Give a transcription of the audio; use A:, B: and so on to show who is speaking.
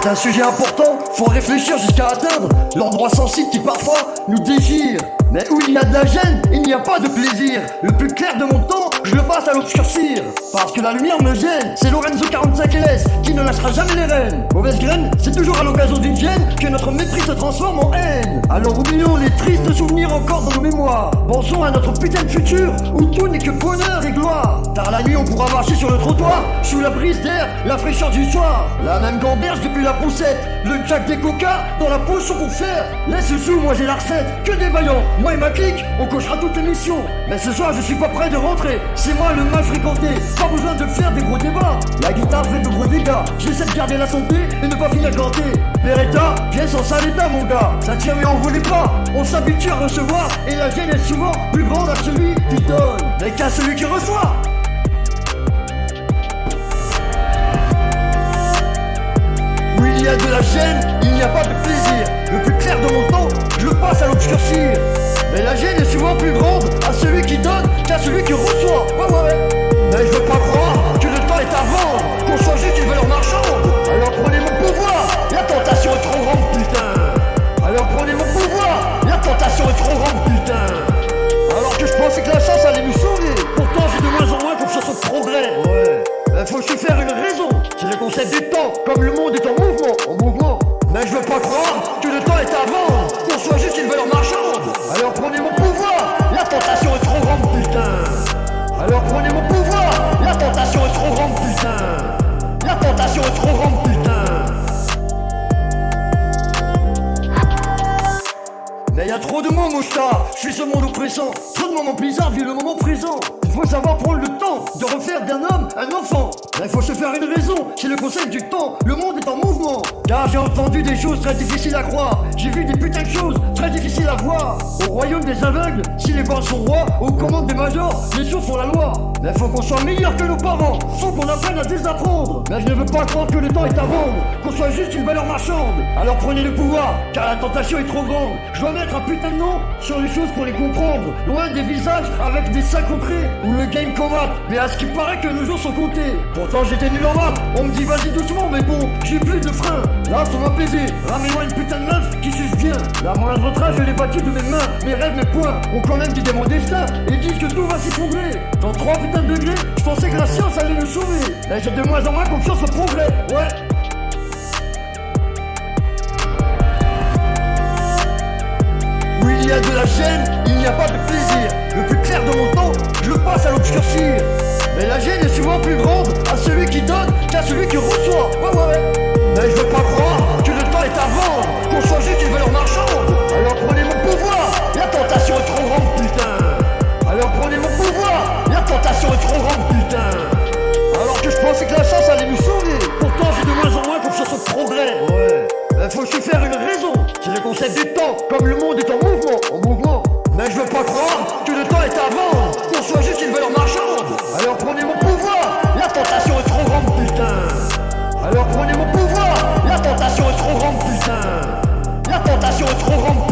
A: C'est un sujet important, faut réfléchir jusqu'à atteindre l'endroit sensible qui parfois nous désire. Mais où il y a de la gêne, il n'y a pas de plaisir. Le plus clair de mon temps, je le passe à l'obscurcir. Parce que la lumière me gêne, c'est Lorenzo 45 LS qui ne lâchera jamais les rênes. Mauvaise graine, c'est toujours à l'occasion d'une gêne que notre mépris se transforme en haine. Alors oublions les tristes souvenirs encore dans nos mémoires. Pensons à notre putain de futur, où tout n'est que bonheur et gloire. Tard la nuit on pourra marcher sur le trottoir, sous la brise d'air, la fraîcheur du soir. La même gamberge depuis la poussette, le jack des coca dans la potion pour faire. Laisse sous, moi j'ai la recette, que des vaillants. Moi et ma clique, on cochera toutes les missions. Mais ce soir je suis pas prêt de rentrer, c'est moi le mal fréquenté. Pas besoin de faire des gros débats, la guitare fait de gros dégâts. J'essaie de garder la santé et ne pas finir ganté. Beretta, pièce en sale état mon gars. Ça tient mais on voulait pas, on s'habitue à recevoir. Et la gêne est souvent plus grande à celui qui donne, mais qu'à celui qui reçoit. Où il y a de la gêne, il n'y a pas de plaisir. Le plus clair de mon temps, je le passe à l'obscurcir. Mais la gêne est souvent plus grande à celui qui donne qu'à celui qui reçoit. Ouais. Mais je veux pas croire que le temps est à vendre, qu'on soit juste une valeur marchande. Alors prenez mon pouvoir, la tentation est trop grande putain. Alors prenez mon pouvoir, la tentation est trop grande putain. Alors que je pensais que la chance allait nous sauver, pourtant j'ai de moins en moins confiance au progrès. Ouais, mais faut se faire une raison, c'est le concept du temps, comme le monde est en mouvement. Mais je veux pas croire que le temps est à vendre, qu'on soit juste une valeur marchande. Alors prenez mon pouvoir, la tentation est trop grande putain. Alors prenez mon pouvoir, la tentation est trop grande putain. La tentation est trop grande putain. Mais y a trop de mots mouchard, je suis ce monde oppressant. Trop de moments bizarres, vis le moment présent. Il faut savoir prendre le temps de refaire d'un homme un enfant. Mais il faut se faire une raison, c'est le concept du temps, le monde est en mouvement. Car j'ai entendu des choses très difficiles à croire. J'ai vu des putains de choses très difficiles à voir. Au royaume des aveugles, si les blancs sont rois, aux commandes des majors, les sourds font la loi. Mais faut qu'on soit meilleur que nos parents, faut qu'on apprenne à désapprendre. Mais je ne veux pas croire que le temps est à vendre, qu'on soit juste une valeur marchande. Alors prenez le pouvoir, car la tentation est trop grande. Je dois mettre un putain de nom sur les choses pour les comprendre. Loin des visages avec des seins concrets, où le game combat. Mais à ce qui paraît que nos jours sont comptés. Pourtant j'étais nul en maths, on me dit vas-y doucement, mais bon, j'ai plus de frein. Là faut m'apaiser, ramène-moi une putain de meuf qui suce bien. La moindre trace je l'ai battue de mes mains, mes rêves, mes poings ont quand même guidé mon destin et disent que tout va s'effondrer. Dans 3 putains de degrés, je pensais que la science allait nous sauver. Mais j'ai de moins en moins confiance au progrès, ouais. Où il y a de la gêne, il n'y a pas de plaisir. Le plus clair de mon temps, je le passe à l'obscurcir. Mais la gêne est souvent plus grande à celui qui donne qu'à celui qui reçoit. Ouais. Mais je veux pas croire que le temps est à vendre, qu'on soit juste une valeur marchande. Alors prenez mon pouvoir, la tentation est trop grande putain. Alors prenez mon pouvoir, la tentation est trop grande putain. Alors que je pensais que la chance allait nous sauver, pourtant j'ai de moins en moins confiance au progrès. Ouais, mais faut se faire une raison, c'est le concept du temps, comme le monde est en mouvement. Mais je veux pas croire que le temps est à vendre, qu'on soit juste une valeur marchande. Alors prenez mon pouvoir, la tentation est trop grande putain. Alors prenez mon pouvoir, la tentation est trop grande putain. La tentation est trop grande